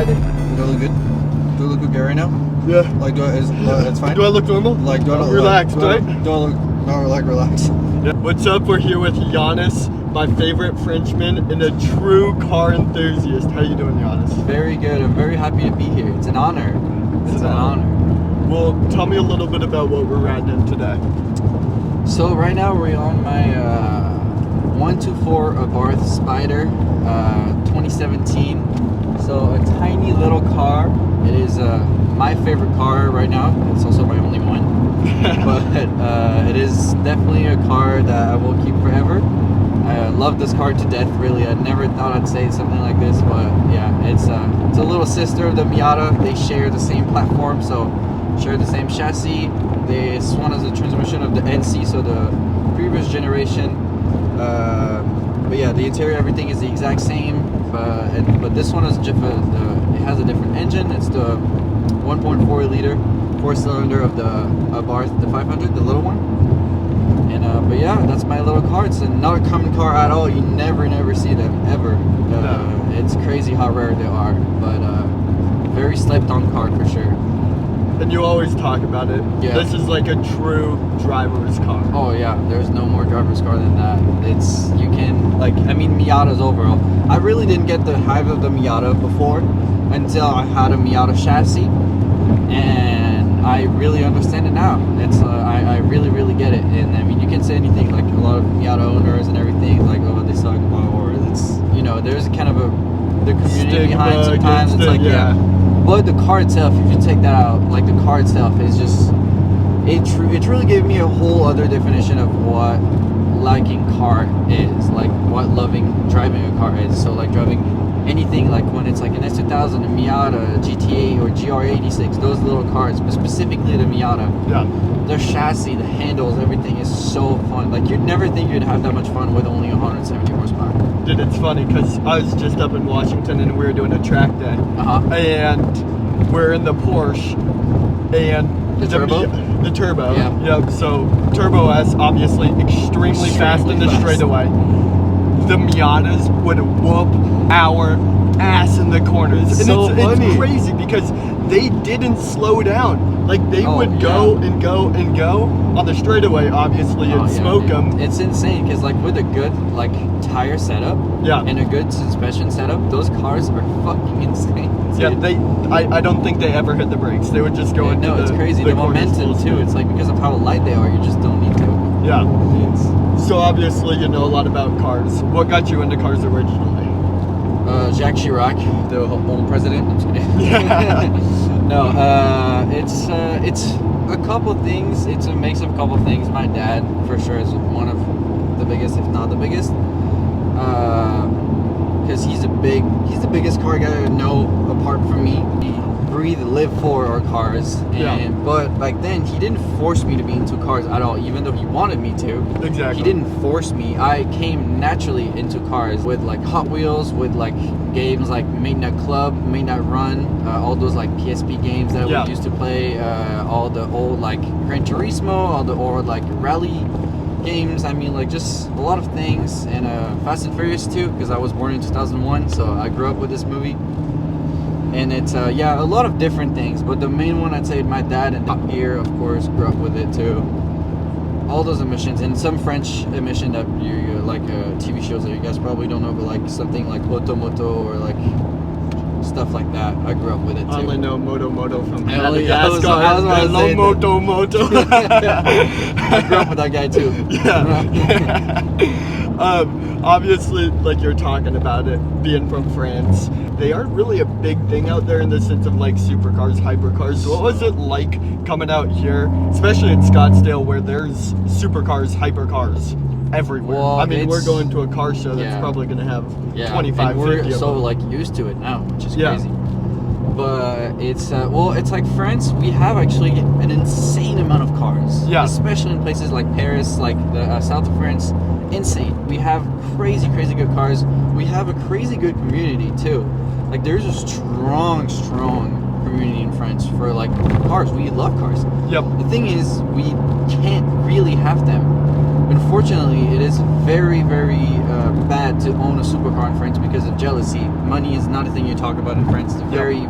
Do I look good? Do I look okay right now? Yeah. Like, it's fine? Do I look normal? Like, do I look relaxed, like, right? Do I look, no, like, relaxed? Yeah. What's up? We're here with Yaniss, my favorite Frenchman and a true car enthusiast. How you doing, Yaniss? Very good. I'm very happy to be here. It's an honor. It's an honor. Well, tell me a little bit about what we're riding in today. So right now we're on my 124 Abarth Spider 2017. So a tiny little car. It is my favorite car right now. It's also my only one. But it is definitely a car that I will keep forever. I love this car to death, really. I never thought I'd say something like this, but yeah, it's a little sister of the Miata. They share the same platform, so share the same chassis. This one is a transmission of the NC, so the previous generation. But yeah, the interior, everything is the exact same. But this one is it has a different engine. It's the 1.4 liter 4-cylinder of the Abarth, the 500, the little one. And but yeah, that's my little car. It's not a common car at all. You never see them ever. No. It's crazy how rare they are. But very slept on car for sure. And you always talk about it. Yeah. This is like a true driver's car. Oh yeah, there's no more driver's car than that. It's, you can, like, I mean, Miatas overall. I really didn't get the hype of the Miata before until I had a Miata chassis, and I really understand it now. It's I really get it. And I mean, you can say anything, like a lot of Miata owners and everything, like, oh, they suck, or it's, you know, there's kind of the community Stigma behind sometimes. It's like, yeah. But the car itself, if you take that out, like, the car itself is just, it really gave me a whole other definition of what liking car is, like what driving a car is. So like driving anything, like when it's like an S2000, a Miata, a GTA, or GR86, those little cars, but specifically the Miata. Yeah. The chassis, the handles, everything is so fun. Like, you'd never think you'd have that much fun with only 170 horsepower. Dude, it's funny because I was just up in Washington and we were doing a track day. And we're in the Porsche and The turbo? The turbo. Yeah. Yep. So Turbo S, obviously extremely fast in the straightaway. The Miatas would whoop our ass in the corners. And it's crazy because they didn't slow down. Like, they would go and go and go on the straightaway, obviously, and smoke them. It's insane because, like, with a good, like, tire setup and a good suspension setup, those cars are fucking insane. Yeah, I don't think they ever hit the brakes. They would just go into it's crazy. The momentum, too. It's like, because of how light they are, you just don't need to. Yeah. So, obviously, you know a lot about cars. What got you into cars originally? Jacques Chirac, the old president. I'm just kidding. Yeah. No, it's a couple things. It's a mix of a couple things. My dad, for sure, is one of the biggest, if not the biggest, because he's the biggest car guy I know apart from me. He live for our cars, but back then he didn't force me to be into cars at all, even though he wanted me to. Exactly. He didn't force me. I came naturally into cars with like Hot Wheels, with like games like Midnight Club, Midnight Run, all those like PSP games that we used to play, all the old like Gran Turismo, all the old like rally games. I mean, like, just a lot of things. And Fast and Furious too, because I was born in 2001, so I grew up with this movie. And it's, a lot of different things. But the main one, I'd say, my dad and Top Gear, of course, grew up with it too. All those emissions, and some French emission that you like TV shows that you guys probably don't know, but like something like Automoto or like stuff like that. I grew up with it too. I only know Moto from Madagascar. Hello, Moto. I grew up with that guy too. Obviously, like you're talking about it, being from France, they aren't really a big thing out there in the sense of like supercars, hypercars. So what was it like coming out here, especially in Scottsdale, where there's supercars, hypercars everywhere? Well, I mean, we're going to a car show that's probably going to have 25, 50 of them. We're so like used to it now, which is crazy. But it's it's like France. We have actually an insane amount of cars, especially in places like Paris, like the south of France. Insane. We have crazy good cars. We have a crazy good community too. Like, there's a strong community in France for like cars. We love cars. The thing is, we can't really have them. Unfortunately, it is very bad to own a supercar in France because of jealousy. money is not a thing you talk about in France. It's very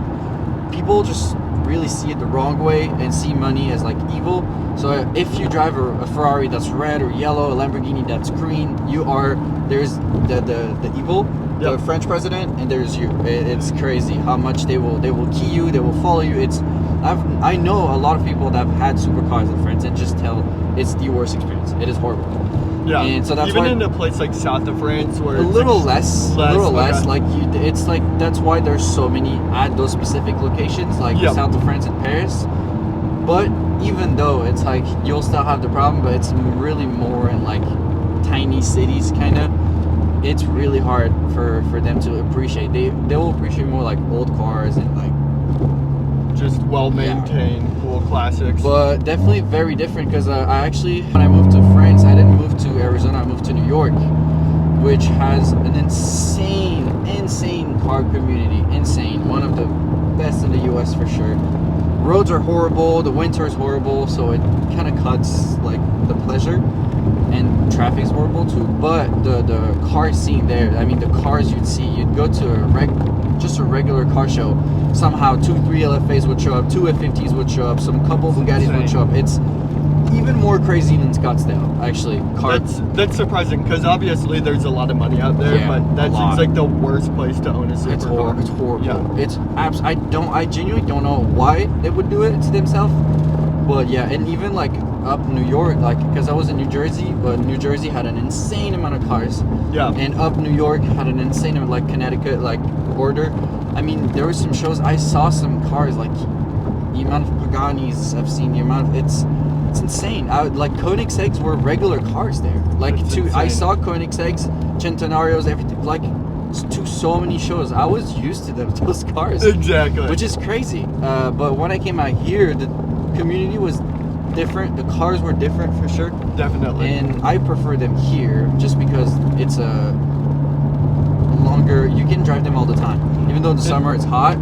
people just really see it the wrong way and see money as like evil. So if you drive a Ferrari that's red or yellow, a Lamborghini that's green, there's the evil, the French president, and there's you. It's crazy how much they will key you, they will follow you. I know a lot of people that have had supercars in France and just tell it's the worst experience. It is horrible. Yeah, and so that's even why in a place like south of France where a little less. Okay. Like it's like that's why there's so many at those specific locations, like south of France and Paris. But even though it's like you'll still have the problem, but it's really more in like tiny cities, kind of. It's really hard for them to appreciate. They will appreciate more like old cars and like just well-maintained, cool classics. But definitely very different because I actually, when I moved to France, I didn't move to Arizona, I moved to New York, which has an insane car community. Insane. One of the best in the US for sure. Roads are horrible, the winter is horrible, so it kind of cuts like the pleasure. And traffic's horrible too. But the car scene there, I mean the cars you'd go to just a regular car show, somehow 2-3 LFAs would show up, 2 F50s would show up, some couple Bugattis would show up. It's even more crazy than Scottsdale, actually. That's surprising because obviously there's a lot of money out there, but that seems like the worst place to own a supercar. It's horrible. Yeah. It's I genuinely don't know why they would do it to themselves. But yeah, and even like up New York, like because I was in New Jersey, but New Jersey had an insane amount of cars. Yeah. And up New York had an insane amount, like Connecticut, like border. I mean, there were some shows I saw some cars like the amount of Paganis I've seen, the amount of it's insane. Like Koenigsegg's were regular cars there. Like I saw Koenigsegg's, Centenarios, everything like to so many shows. I was used to those cars. Exactly. Which is crazy. But when I came out here, the community was different. The cars were different for sure. Definitely. And I prefer them here just because it's a longer. You can drive them all the time. Even though in the summer it's hot.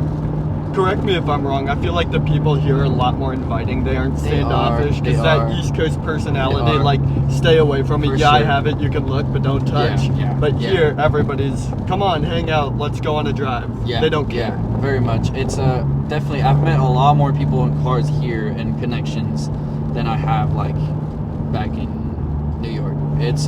Correct me if I'm wrong. I feel like the people here are a lot more inviting. They aren't standoffish because that East Coast personality, like stay away from me. I have it. You can look, but don't touch. But here, everybody's come on, hang out. Let's go on a drive. They don't care. Yeah, very much. It's definitely. I've met a lot more people in cars here and connections than I have like back in New York. It's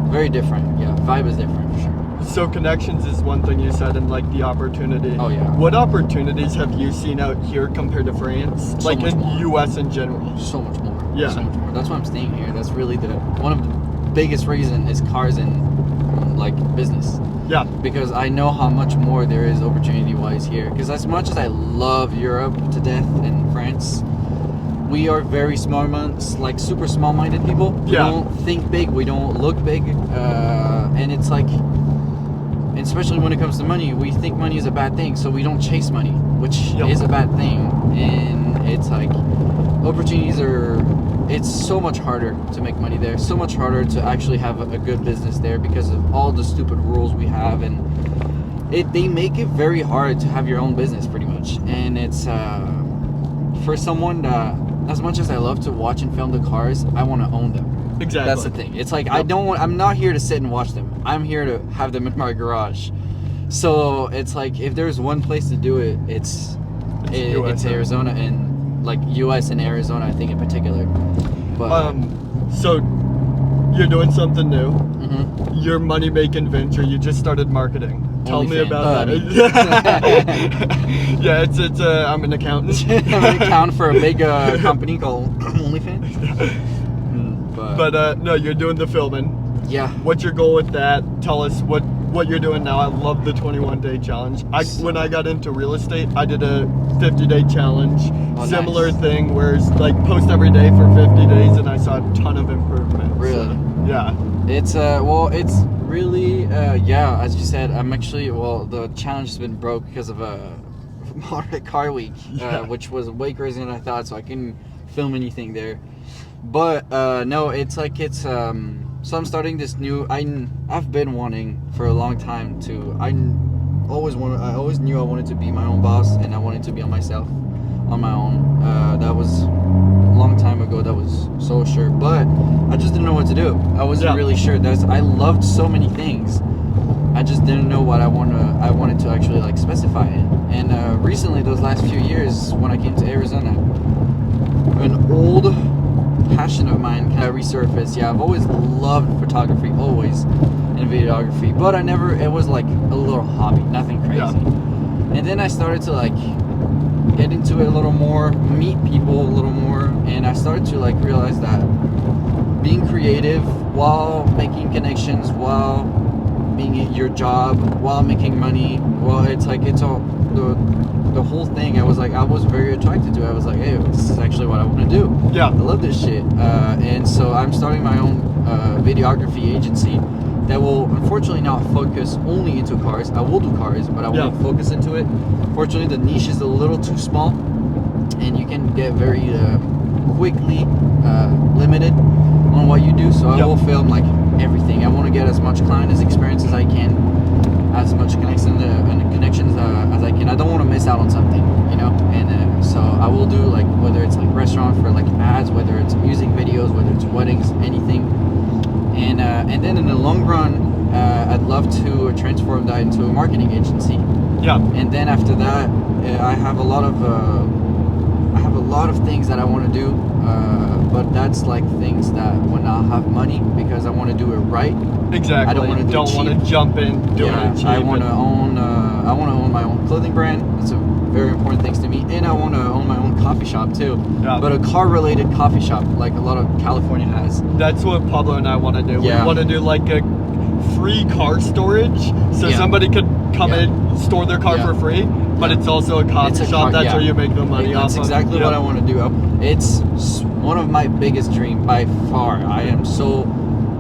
very different. Yeah, vibe is different for sure. So connections is one thing you said, and like the opportunity. Oh yeah. What opportunities have you seen out here compared to France? So like in more. US in general? So much more. Yeah. So much more. That's why I'm staying here. That's really one of the biggest reason is cars and like business. Yeah. Because I know how much more there is opportunity wise here. Because as much as I love Europe to death and France, we are very like super small-minded people. We don't think big. We don't look big. And it's like, especially when it comes to money, we think money is a bad thing, so we don't chase money, which is a bad thing. And it's like opportunities it's so much harder to make money there, so much harder to actually have a good business there because of all the stupid rules we have, and they make it very hard to have your own business pretty much. And it's for someone that, as much as I love to watch and film the cars, I want to own them. Exactly. That's the thing. It's like I'm not here to sit and watch them. I'm here to have them in my garage. So it's like if there's one place to do it, it's Arizona, and like US and Arizona, I think in particular. But so you're doing something new. Mm-hmm. Your money making venture. You just started marketing. Tell me about that. Yeah, it's I'm an accountant. I'm an accountant for a big company called OnlyFans. But no, you're doing the filming. Yeah. What's your goal with that? Tell us what you're doing now. I love the 21-day challenge. When I got into real estate, I did a 50-day challenge. Similar thing, where it's like post every day for 50 days, and I saw a ton of improvement. Really? So, yeah. It's it's really as you said, I'm actually the challenge has been broke because of a moderate car week, which was way crazier than I thought, so I couldn't film anything there. But no, it's like so I'm starting this new. I've been wanting for a long time to. I always knew I wanted to be my own boss, and I wanted to be on my own. That was a long time ago. That was so sure, but I just didn't know what to do. I wasn't really sure. I loved so many things. I just didn't know what I wanted to actually like specify it. And recently, those last few years, when I came to Arizona, an old passion of mine kind of resurfaced. Yeah, I've always loved photography, always, and videography, but it was like a little hobby, nothing crazy. Yeah. And then I started to like get into it a little more, meet people a little more, and I started to like realize that being creative while making connections, while being at your job, while making money, well, it's all the whole thing. I was very attracted to it. I was like, hey, this is actually what I want to do. Yeah. I love this shit. And so I'm starting my own videography agency that will unfortunately not focus only into cars. I will do cars, but I won't focus into it. Fortunately, the niche is a little too small, and you can get very quickly limited on what you do. So I will film like everything. I want to get as much client experience as I can, as much connections as I can. I don't want to miss out on something, you know. And so I will do like, whether it's like restaurant for like ads, whether it's music videos, whether it's weddings, anything. And then in the long run, I'd love to transform that into a marketing agency. Yeah. And then after that, I have a lot of things that I want to do, but that's like things that will not have money, because I want to do it right. Exactly. I don't want to jump in doing it cheap. I want to own my own clothing brand. It's a very important thing to me, and I want to own my own coffee shop too. Yeah. But a car-related coffee shop, like a lot of California has. That's what Pablo and I want to do. Yeah. We want to do like a free car storage, so somebody could come in, store their car for free, but it's also a coffee shop. That's where you make the money off of. That's exactly what I want to do. It's one of my biggest dreams by far. I am so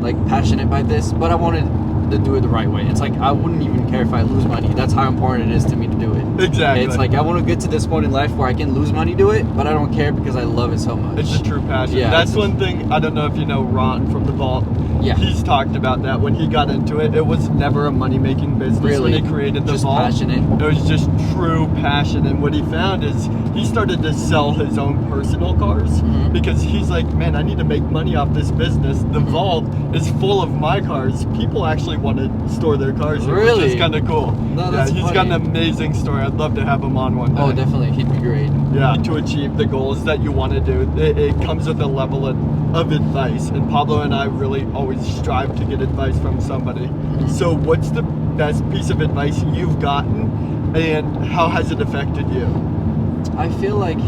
like passionate by this, but I wanted to do it the right way. It's like I wouldn't even care if I lose money. That's how important it is to me to do it. Exactly. It's like I want to get to this point in life where I can lose money to it, but I don't care because I love it so much. It's a true passion. Yeah, that's one thing. I don't know if you know Ron from the Vault. Yeah. He's talked about that when he got into it. It was never a money-making business Really? when he created the Just Vault. passionate. It was just true passion. And what he found is he started to sell his own personal cars because he's like, man, I need to make money off this business. The Vault is full of my cars. People actually want to store their cars here, Really? which is kind of cool. No, that's he's funny. got an amazing story. I'd love to have him on one day. Oh, definitely. He'd be great. Yeah, to achieve the goals that you want to do, it comes with a level of advice. And Pablo and I really always strive to get advice from somebody. So what's the best piece of advice you've gotten, and how has it affected you? I feel like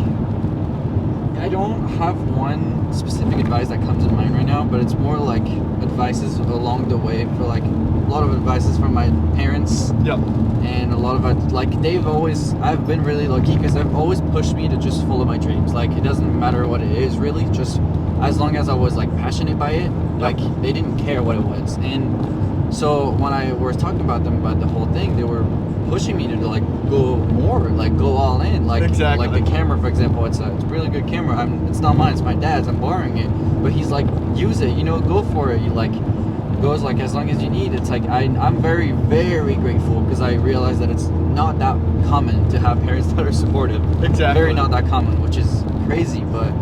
I don't have one specific advice that comes in mind right now, but it's more like advices along the way. For like a lot of advices from my parents. Yep. And a lot of it, like I've been really lucky because they've always pushed me to just follow my dreams. Like it doesn't matter what it is really, just as long as I was like passionate by it, like they didn't care what it was. And so when I was talking about them about the whole thing, they were pushing me to like go more, like go all in. Like Exactly. like the camera, for example, it's a really good camera. It's not mine, it's my dad's. I'm borrowing it, but he's like, use it, go for it. You like goes like as long as you need. It's like I'm very, very grateful because I realize that it's not that common to have parents that are supportive. Exactly. Very not that common, which is crazy, but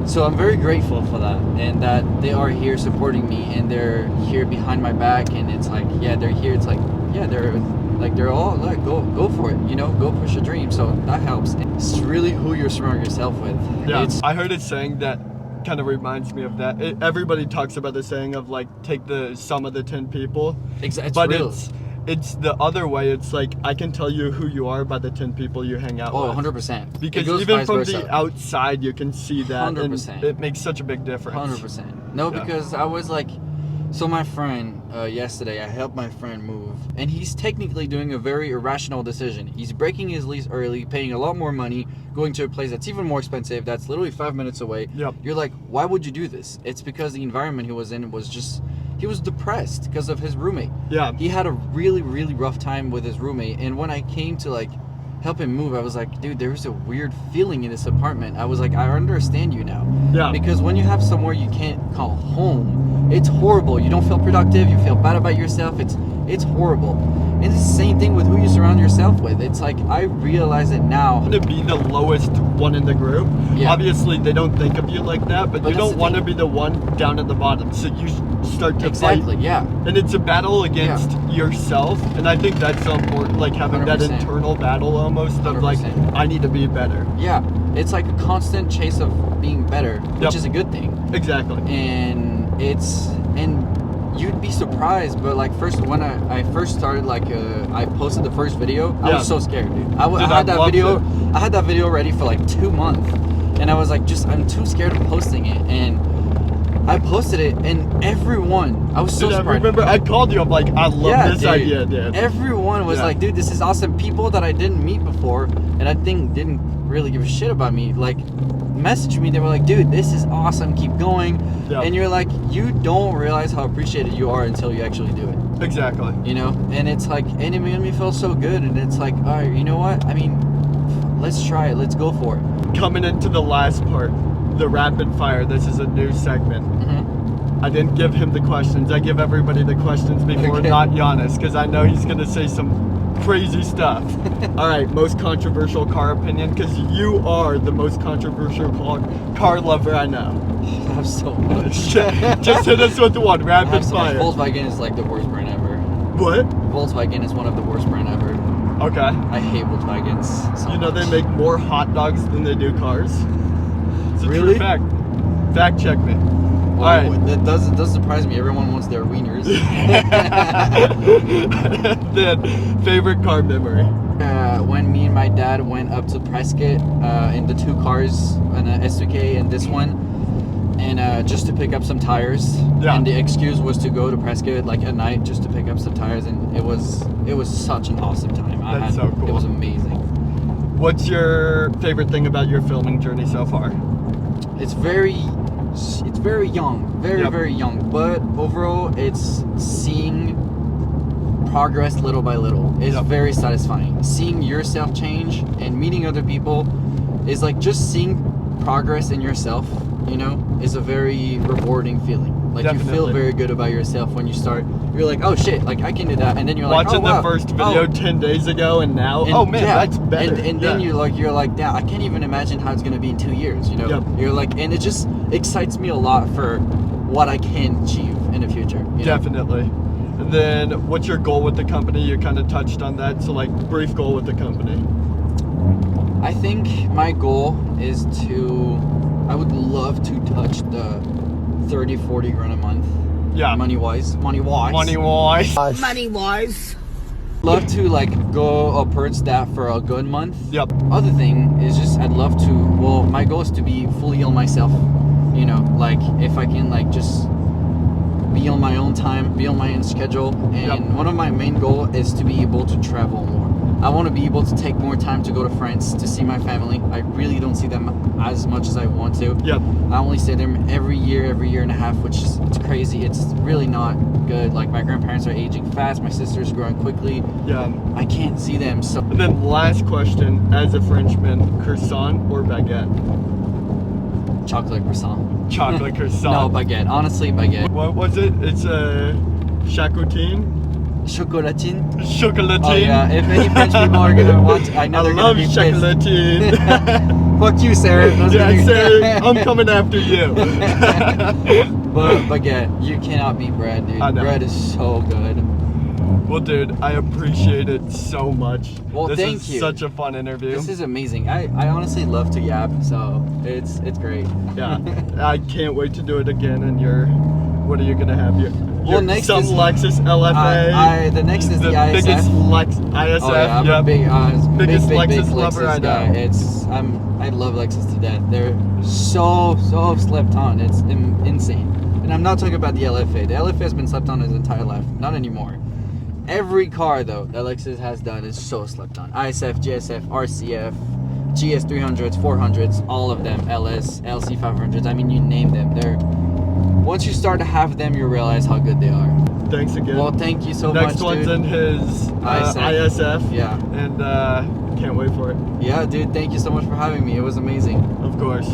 so I'm very grateful for that, and that they are here supporting me, and they're here behind my back, and it's like, yeah, they're here. It's like, yeah, they're all like, go for it, go push your dream. So that helps. It's really who you're surrounding yourself with. Yeah, I heard it saying that kind of reminds me of that. Everybody talks about the saying of like, take the sum of the 10 people. Exactly. But it's the other way. It's like, I can tell you who you are by the 10 people you hang out with. 100%. Because even from the outside, you can see that. 100%. And it makes such a big difference. 100%. No, because I was like, so my friend, yesterday, I helped my friend move, and he's technically doing a very irrational decision. He's breaking his lease early, paying a lot more money, going to a place that's even more expensive, that's literally 5 minutes away. Yep. You're like, why would you do this? It's because the environment he was in was just, he was depressed because of his roommate. Yeah. He had a really, really rough time with his roommate, and when I came to like help him move, I was like, dude, there's a weird feeling in this apartment. I was like, I understand you now. Yeah. Because when you have somewhere you can't call home, it's horrible. You don't feel productive. You feel bad about yourself. It's it's horrible. And it's the same thing with who you surround yourself with. It's like, I realize it now. To be the lowest one in the group. Yeah. Obviously, they don't think of you like that, but you that's don't the want to thing. be the one down at the bottom. So you start to Exactly, fight. yeah. And it's a battle against yourself, and I think that's so important, like having that 100%. internal battle almost of like, 100%. I need to be better. Yeah, it's like a constant chase of being better, which Yep. is a good thing. Exactly. And you'd be surprised, but like when I first started, like I posted the first video, I Yeah. was so scared, dude. I Dude, had I that loved video. it. I had that video ready for like 2 months, and I was like, I'm too scared of posting it, and I posted it, and everyone, I was so Dude, I surprised. remember I called you. I'm like, I love this dude. idea, dude. Everyone was Yeah. like, dude, this is awesome. People that I didn't meet before, and I think didn't really give a shit about me, like messaged me. They were like, dude, this is awesome, keep going. Yeah. And you're like, you don't realize how appreciated you are until you actually do it, Exactly. you know. And it's like, and it made me feel so good. And it's like, all right, you know what, I mean, let's try it, let's go for it. Coming into the last part, the rapid fire. This is a new segment. I didn't give him the questions. I give everybody the questions before, Okay. not Yaniss, because I know he's gonna say some crazy stuff. All right, most controversial car opinion, because you are the most controversial car lover I know. I have so much. Just hit us with one I rapid have so much. fire. Volkswagen is like the worst brand ever. What? Volkswagen is one of the worst brand ever. Okay. I hate Volkswagens so You know they much. make more hot dogs than they do cars. It's a Really? true fact. Fact check me. Well, All right. that does surprise me. Everyone wants their wieners. Then, favorite car memory. When me and my dad went up to Prescott in the two cars, an S2K and this one, and just to pick up some tires. Yeah. And the excuse was to go to Prescott like at night just to pick up some tires, and it was such an awesung time. That's so cool. It was amazing. What's your favorite thing about your filming journey so far? It's very young, Yep. very young, but overall it's seeing progress little by little is Yep. very satisfying. Seeing yourself change and meeting other people is like just seeing progress in yourself, you know, is a very rewarding feeling. Like you feel Definitely. very good about yourself when you start. You're like, oh shit, like I can do that, and then you're Watching like, oh, wow. the first video Oh. 10 days ago and now, And oh man, yeah, that's better. And then Yeah. you're like, damn, I can't even imagine how it's gonna be in 2 years. You know, Yep. you're like, and it just excites me a lot for what I can achieve in the future. You know? Definitely. And then, what's your goal with the company? You kind of touched on that. So, like, brief goal with the company. I think my goal is I would love to touch the 30, 40 grand a month. Yeah. Money wise. Money wise. Money wise. Love to like go upwards that for a good month. Yep. Other thing is just I'd love to, well, my goal is to be fully on myself, you know, like if I can like just be on my own time, be on my own schedule, and Yep. one of my main goal is to be able to travel more. I want to be able to take more time to go to France to see my family. I really don't see them as much as I want to. Yep. I only see them every year and a half, which is it's crazy. It's really not good. Like my grandparents are aging fast, my sister's growing quickly. Yeah. I can't see them, so And then, last question: as a Frenchman, croissant or baguette? chocolate croissant. Chocolate croissant. No, baguette. Honestly, baguette. What was it? It's a chocolatine. Chocolatine. Chocolatine. Oh yeah, if any French people are gonna watch, I know I they're love gonna be pissed. chocolatine. Fuck you, Sarah. Those are Yeah, the- Sarah, I'm coming after you. But baguette, you cannot beat bread, dude. I know. Bread is so good. Well, dude, I appreciate it so much. Well, this thank is you. such a fun interview. This is amazing. I honestly love to yap, so it's great. Yeah, I can't wait to do it again. And what are you gonna have? Your next some is- Lexus LFA. The next is the ISF. biggest ISF. Oh yeah, I'm yep. a big, Biggest big Lexus lover I know. guy. I love Lexus to death. They're so slept on. It's insane. And I'm not talking about the LFA. The LFA has been slept on his entire life. Not anymore. Every car though that Lexus has done is so slept on. ISF, GSF, RCF, GS 300s, 400s, all of them. LS, LC 500s. I mean, you name them. Once you start to have them, you realize how good they are. Thanks again. Well, thank you so much, Next one's dude. in his ISF. ISF. Yeah. And can't wait for it. Yeah, dude, thank you so much for having me. It was amazing. Of course.